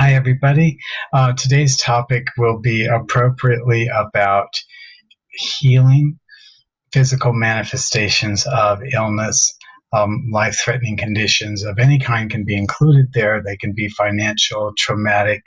Hi, everybody. Today's topic will be appropriately about healing physical manifestations of illness. Life-threatening conditions of any kind can be included there. They can be financial, traumatic,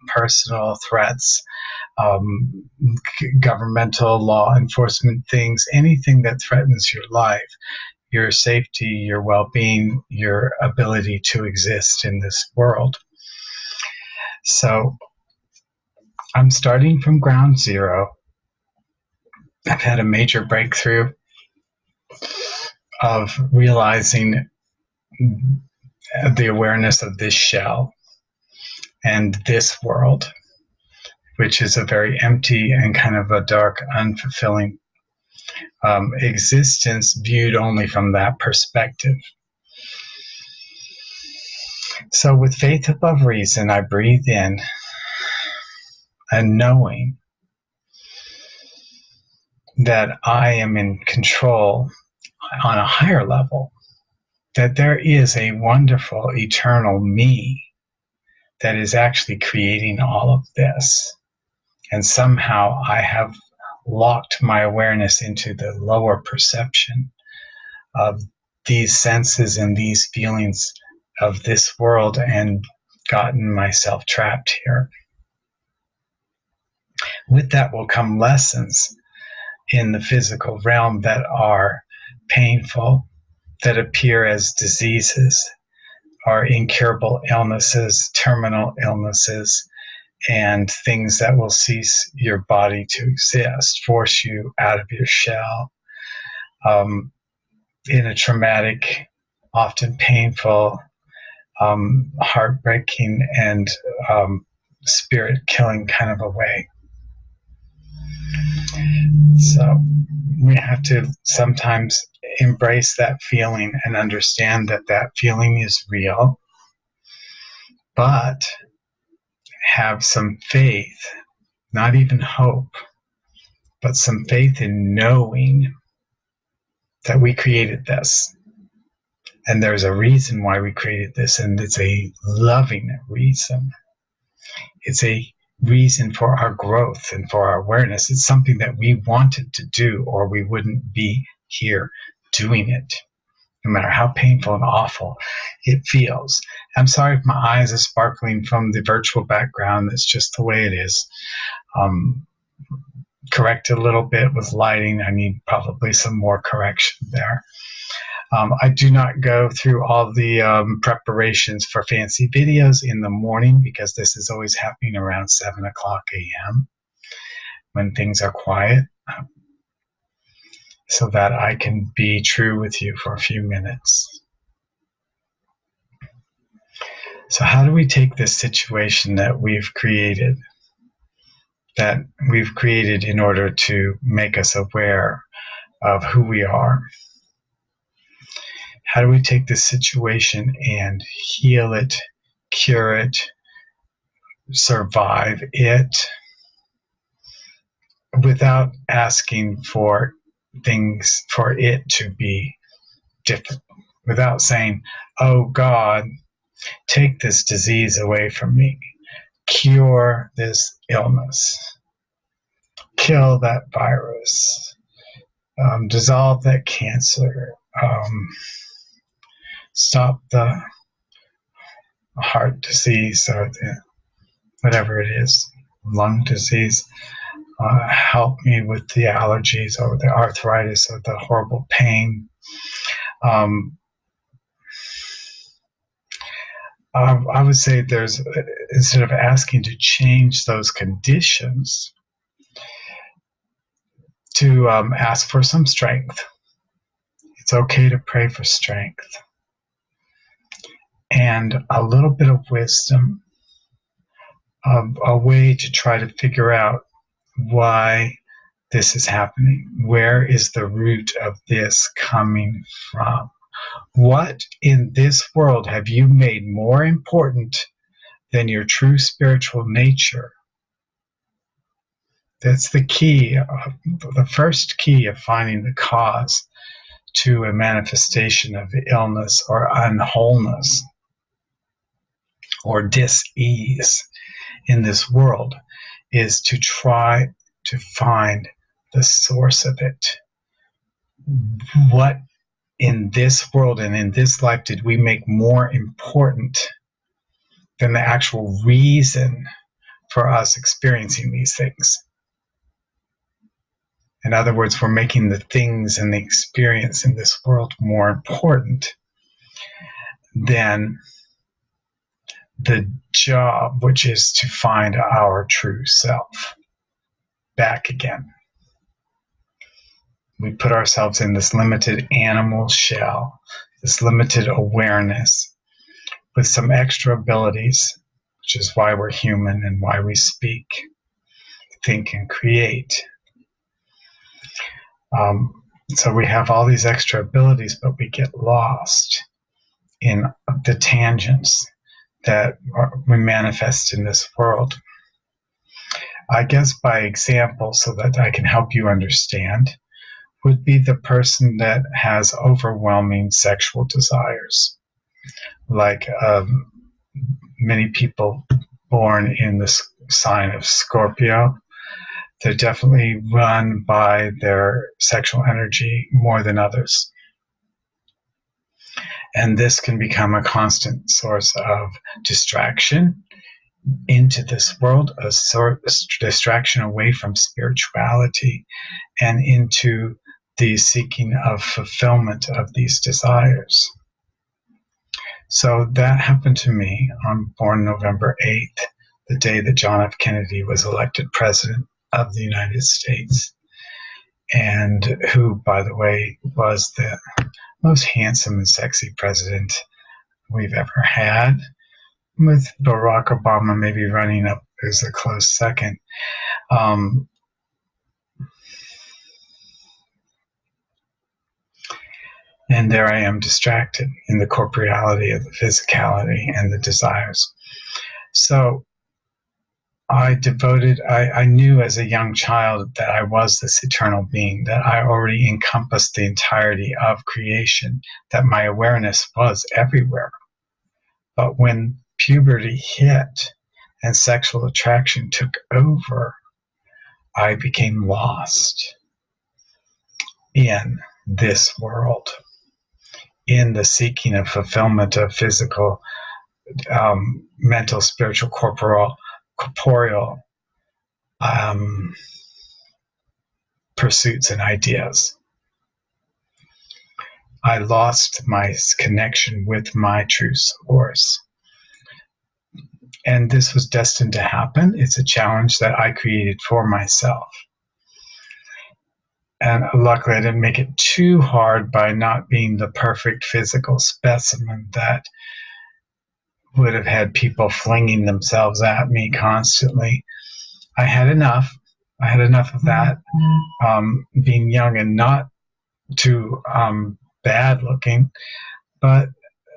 personal threats, governmental, law enforcement things, anything that threatens your life, your safety, your well-being, your ability to exist in this world. So I'm starting from ground zero. I've had a major breakthrough of realizing the awareness of this shell and this world, which is a very empty and kind of a dark, unfulfilling existence viewed only from that perspective. So with faith above reason, I breathe in and knowing that I am in control on a higher level, that there is a wonderful eternal me that is actually creating all of this. And somehow I have locked my awareness into the lower perception of these senses and these feelings of this world and gotten myself trapped here. With that will come lessons in the physical realm that are painful, that appear as diseases, are incurable illnesses, terminal illnesses, and things that will cease your body to exist, force you out of your shell, in a traumatic, often painful, heartbreaking, and spirit-killing kind of a way. So we have to sometimes embrace that feeling and understand that that feeling is real, but have some faith, not even hope, but some faith in knowing that we created this. And there's a reason why we created this, and it's a loving reason. It's a reason for our growth and for our awareness. It's something that we wanted to do, or we wouldn't be here doing it, no matter how painful and awful it feels. I'm sorry if my eyes are sparkling from the virtual background. That's just the way it is. Correct a little bit with lighting. I need probably some more correction there. I do not go through all the preparations for fancy videos in the morning, because this is always happening around 7 o'clock a.m. when things are quiet, so that I can be true with you for a few minutes. So how do we take this situation that we've created in order to make us aware of who we are? How do we take this situation and heal it, cure it, survive it, without asking for things for it to be different, without saying, oh God, take this disease away from me, cure this illness, kill that virus, dissolve that cancer, stop the heart disease, or whatever it is, lung disease, help me with the allergies or the arthritis or the horrible pain. I would say instead of asking to change those conditions, to ask for some strength. It's okay to pray for strength and a little bit of wisdom, a way to try to figure out why this is happening. Where is the root of this coming from? What in this world have you made more important than your true spiritual nature? That's the key, the first key of finding the cause to a manifestation of illness or unwholeness. or dis-ease in this world is to try to find the source of it. What in this world and in this life did we make more important than the actual reason for us experiencing these things? In other words, we're making the things and the experience in this world more important than the job, which is to find our true self back again. We put ourselves in this limited animal shell, this limited awareness with some extra abilities, which is why we're human and why we speak, think, and create. So we have all these extra abilities, but we get lost in the tangents that we manifest in this world. I guess by example, so that I can help you understand, would be the person that has overwhelming sexual desires. Like many people born in the sign of Scorpio, they're definitely run by their sexual energy more than others. And this can become a constant source of distraction into this world, a sort of distraction away from spirituality and into the seeking of fulfillment of these desires. So that happened to me. I'm born November 8th, the day that John F. Kennedy was elected president of the United States, and who, by the way, was the most handsome and sexy president we've ever had, with Barack Obama maybe running up as a close second. And there I am, distracted in the corporeality of the physicality and the desires. So I knew as a young child that I was this eternal being, that I already encompassed the entirety of creation, that my awareness was everywhere. But when puberty hit and sexual attraction took over, I became lost in this world, in the seeking of fulfillment of physical, mental, spiritual, corporeal pursuits and ideas. I lost my connection with my true source. And this was destined to happen. It's a challenge that I created for myself. And luckily, I didn't make it too hard by not being the perfect physical specimen that would have had people flinging themselves at me constantly. I had enough. I had enough of that, being young and not too bad looking. But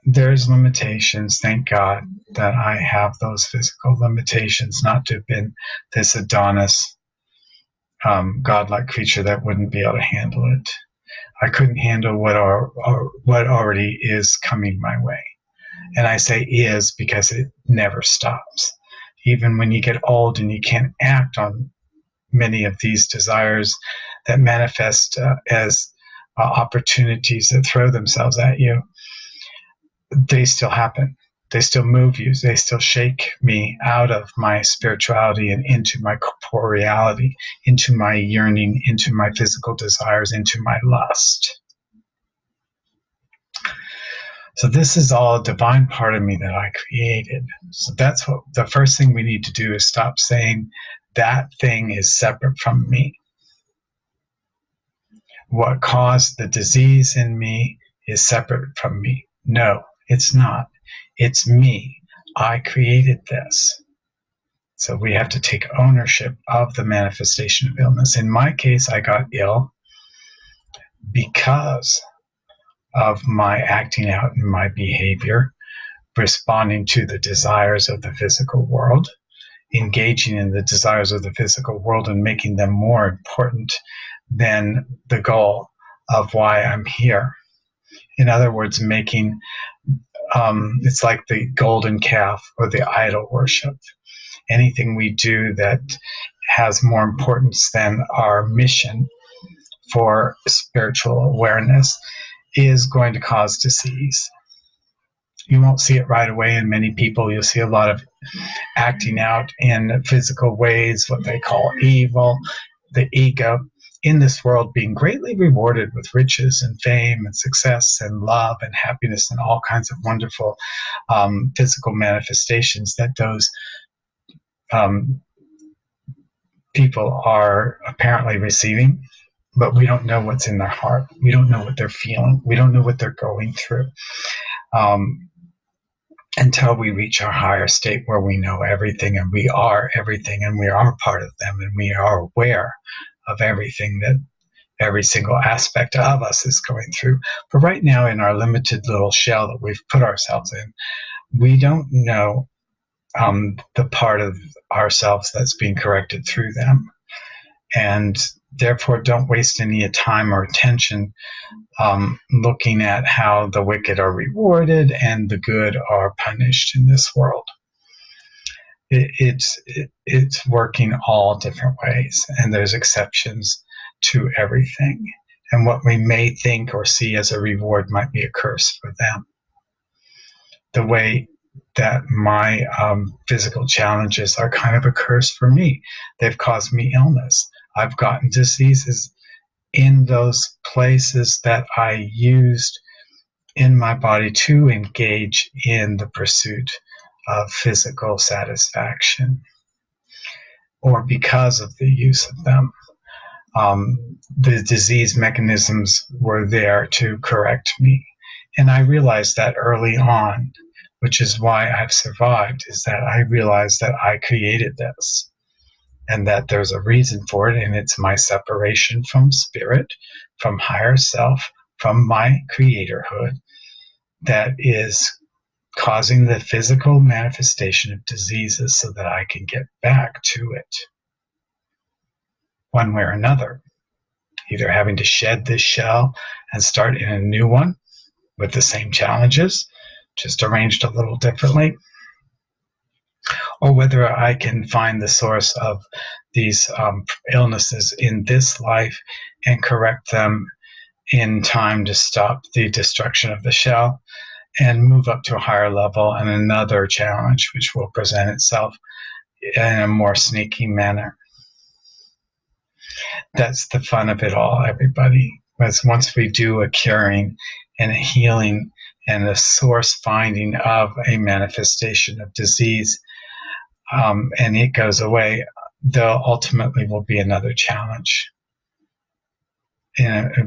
there's limitations. Thank God that I have those physical limitations, not to have been this Adonis, godlike creature that wouldn't be able to handle it. I couldn't handle what already is coming my way. And I say is because it never stops. Even when you get old and you can't act on many of these desires that manifest as opportunities that throw themselves at you, they still happen. They still move you. They still shake me out of my spirituality and into my corporeality, into my yearning, into my physical desires, into my lust. So this is all a divine part of me that I created. So that's what the first thing we need to do, is stop saying that thing is separate from me. What caused the disease in me is separate from me. No, it's not. It's me. I created this. So we have to take ownership of the manifestation of illness. In my case, I got ill because of my acting out in my behavior, responding to the desires of the physical world, engaging in the desires of the physical world and making them more important than the goal of why I'm here. In other words, making it's like the golden calf or the idol worship. Anything we do that has more importance than our mission for spiritual awareness is going to cause disease. You won't see it right away in many people. You'll see a lot of acting out in physical ways, what they call evil, the ego, in this world being greatly rewarded with riches and fame and success and love and happiness and all kinds of wonderful physical manifestations that those people are apparently receiving. But we don't know what's in their heart. We don't know what they're feeling. We don't know what they're going through. Until we reach our higher state where we know everything and we are everything and we are part of them and we are aware of everything that every single aspect of us is going through. But right now, in our limited little shell that we've put ourselves in, we don't know the part of ourselves that's being corrected through them. And therefore, don't waste any time or attention looking at how the wicked are rewarded and the good are punished in this world. It's working all different ways, and there's exceptions to everything. And what we may think or see as a reward might be a curse for them. The way that my physical challenges are kind of a curse for me. They've caused me illness. I've gotten diseases in those places that I used in my body to engage in the pursuit of physical satisfaction, or because of the use of them. The disease mechanisms were there to correct me. And I realized that early on, which is why I've survived, is that I realized that I created this and that there's a reason for it, and it's my separation from spirit, from higher self, from my creatorhood that is causing the physical manifestation of diseases so that I can get back to it one way or another, either having to shed this shell and start in a new one with the same challenges, just arranged a little differently, or whether I can find the source of these illnesses in this life and correct them in time to stop the destruction of the shell and move up to a higher level and another challenge which will present itself in a more sneaky manner. That's the fun of it all, everybody. Because once we do a curing and a healing and a source finding of a manifestation of disease, and it goes away, there ultimately will be another challenge,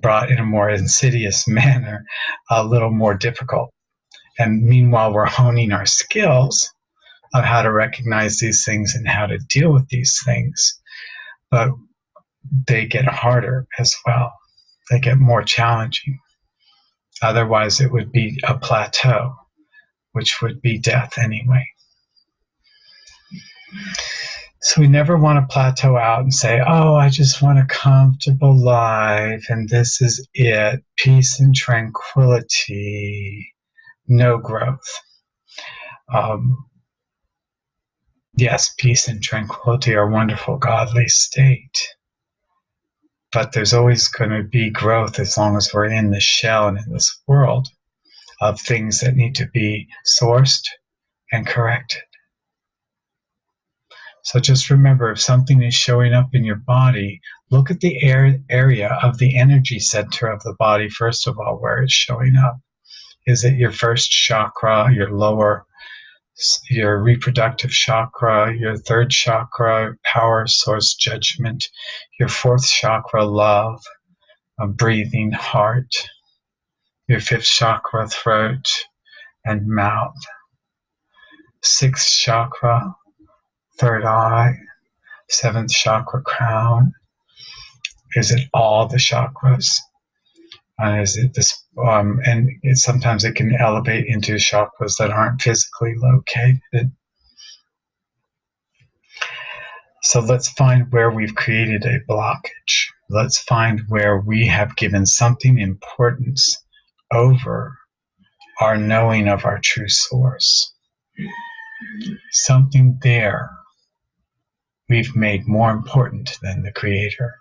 brought in a more insidious manner, a little more difficult. And meanwhile, we're honing our skills of how to recognize these things and how to deal with these things. But they get harder as well. They get more challenging. Otherwise, it would be a plateau, which would be death anyway. So we never want to plateau out and say, oh, I just want a comfortable life and this is it, peace and tranquility, no growth. Yes, peace and tranquility are a wonderful godly state, but there's always going to be growth as long as we're in this shell and in this world of things that need to be sourced and corrected. So just remember, if something is showing up in your body, look at the area of the energy center of the body, first of all, where it's showing up. Is it your first chakra, your lower, your reproductive chakra, your third chakra, power, source, judgment, your fourth chakra, love, breathing, heart, your fifth chakra, throat and mouth, sixth chakra, third eye, seventh chakra, crown? Is it all the chakras? Is it this? Sometimes it can elevate into chakras that aren't physically located. So let's find where we've created a blockage. Let's find where we have given something importance over our knowing of our true source. Something there we've made more important than the Creator.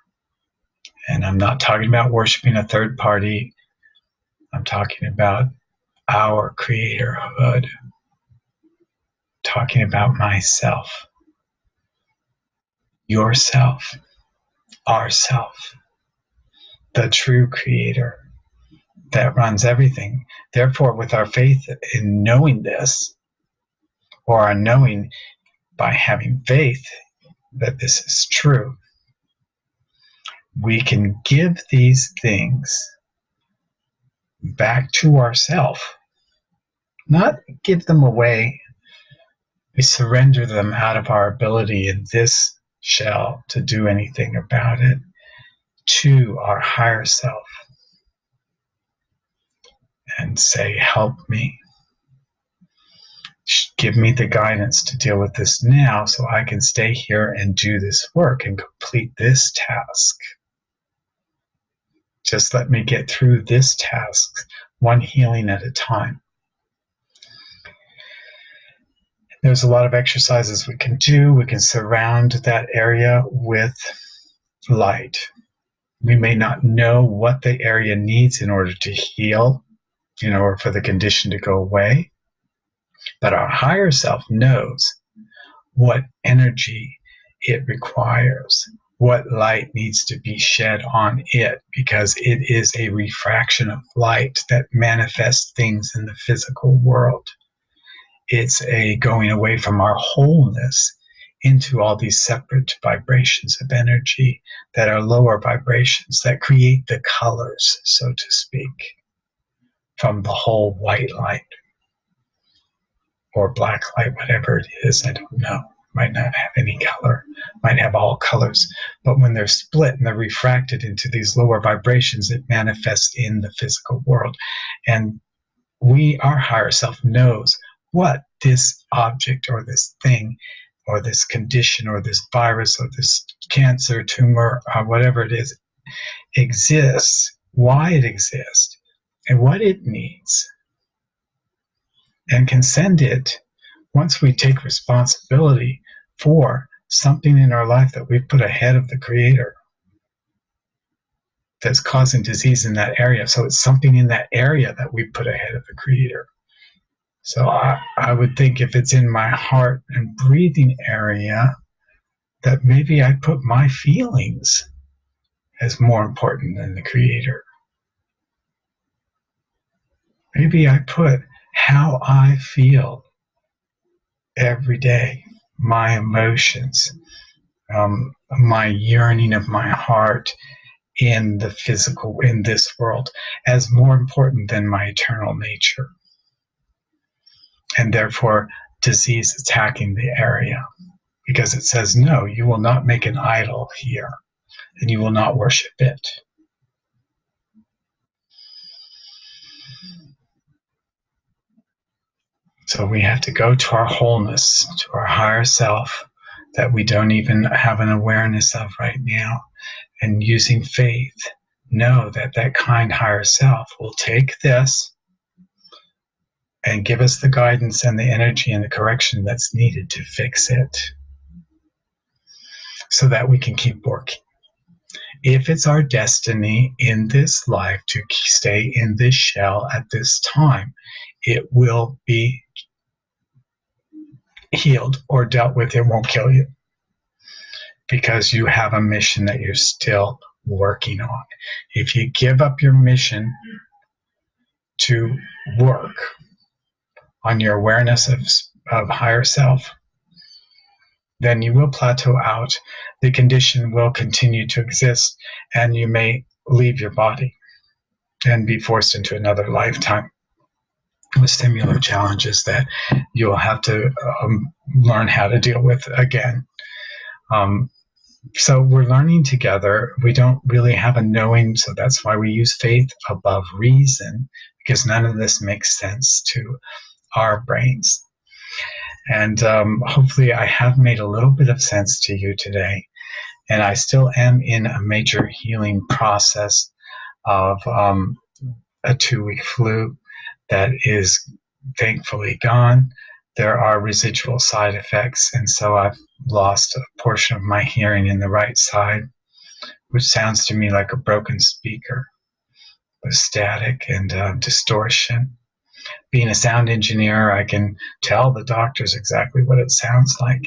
And I'm not talking about worshiping a third party. I'm talking about our creatorhood. Talking about myself, yourself, ourself, the true creator that runs everything. Therefore, with our faith in knowing this, or our knowing by having faith that this is true, we can give these things back to ourselves, not give them away. We surrender them out of our ability in this shell to do anything about it to our higher self and say, help me. Give me the guidance to deal with this now so I can stay here and do this work and complete this task. Just let me get through this task, one healing at a time. There's a lot of exercises we can do. We can surround that area with light. We may not know what the area needs in order to heal, or for the condition to go away. But our higher self knows what energy it requires, what light needs to be shed on it, because it is a refraction of light that manifests things in the physical world. It's a going away from our wholeness into all these separate vibrations of energy that are lower vibrations that create the colors, so to speak, from the whole white light or black light, whatever it is. I don't know. Might not have any color, might have all colors. But when they're split and they're refracted into these lower vibrations, it manifests in the physical world. And our higher self knows what this object or this thing or this condition or this virus or this cancer, tumor, or whatever it is, exists, why it exists, and what it needs. And can send it, once we take responsibility for something in our life that we've put ahead of the Creator that's causing disease in that area. So it's something in that area that we put ahead of the Creator. So I would think if it's in my heart and breathing area, that maybe I put my feelings as more important than the Creator. Maybe I put how I feel every day, my emotions, my yearning of my heart in the physical, in this world, as more important than my eternal nature. And therefore, disease attacking the area, because it says, no, you will not make an idol here, and you will not worship it. So we have to go to our wholeness, to our higher self that we don't even have an awareness of right now. And using faith, know that that kind higher self will take this and give us the guidance and the energy and the correction that's needed to fix it so that we can keep working. If it's our destiny in this life to stay in this shell at this time, it will be healed or dealt with. It won't kill you because you have a mission that you're still working on. If you give up your mission to work on your awareness of higher self, then you will plateau out. The condition will continue to exist, and you may leave your body and be forced into another lifetime with similar challenges that you'll have to learn how to deal with again. So we're learning together. We don't really have a knowing, so that's why we use faith above reason, because none of this makes sense to our brains. And hopefully I have made a little bit of sense to you today. And I still am in a major healing process of a 2-week flu that is thankfully gone. There are residual side effects, and so I've lost a portion of my hearing in the right side, which sounds to me like a broken speaker with static and distortion. Being a sound engineer, I can tell the doctors exactly what it sounds like,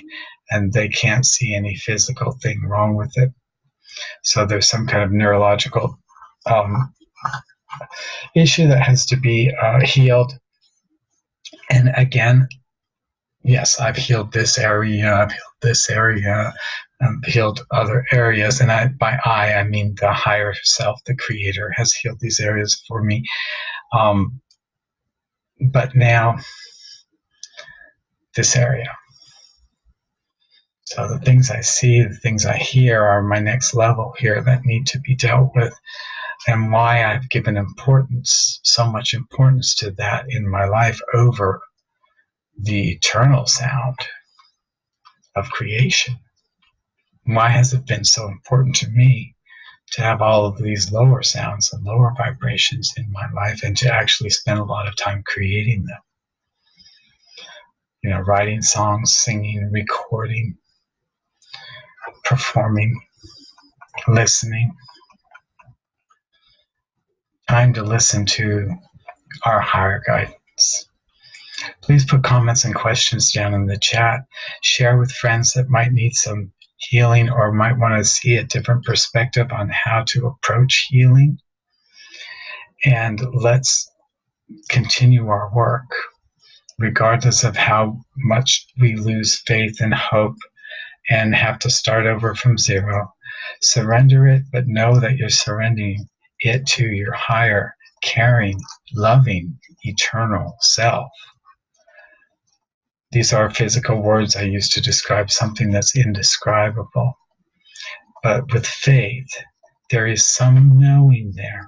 and they can't see any physical thing wrong with it. So there's some kind of neurological issue that has to be healed. And again, yes, I've healed this area, I've healed this area, I've healed other areas. And by I mean the higher self, the creator, has healed these areas for me. But now, this area. So the things I see, the things I hear are my next level here that need to be dealt with. And why I've given importance, so much importance to that in my life over the eternal sound of creation. Why has it been so important to me to have all of these lower sounds and lower vibrations in my life, and to actually spend a lot of time creating them? You know, writing songs, singing, recording, performing, listening. Time to listen to our higher guidance. Please put comments and questions down in the chat. Share with friends that might need some healing or might want to see a different perspective on how to approach healing. And let's continue our work, regardless of how much we lose faith and hope and have to start over from zero. Surrender it, but know that you're surrendering it to your higher, caring, loving, eternal self. These are physical words I use to describe something that's indescribable. But with faith, there is some knowing there.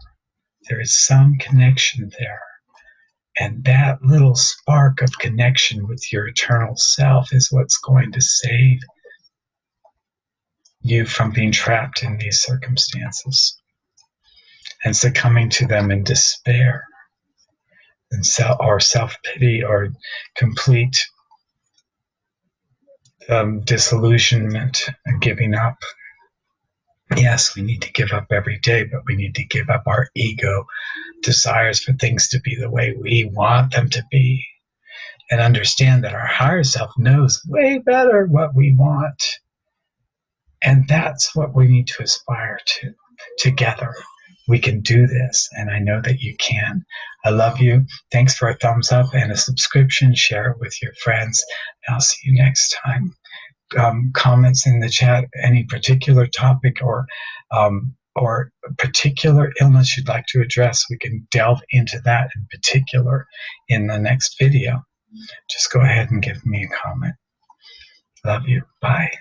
There is some connection there. And that little spark of connection with your eternal self is what's going to save you from being trapped in these circumstances and succumbing to them in despair and self-pity or complete disillusionment and giving up. Yes, we need to give up every day, but we need to give up our ego desires for things to be the way we want them to be, and understand that our higher self knows way better what we want. And that's what we need to aspire to together. We can do this, and I know that you can. I love you. Thanks for a thumbs up and a subscription. Share it with your friends. I'll see you next time. Comments in the chat, any particular topic or a particular illness you'd like to address, we can delve into that in particular in the next video. Just go ahead and give me a comment. Love you. Bye.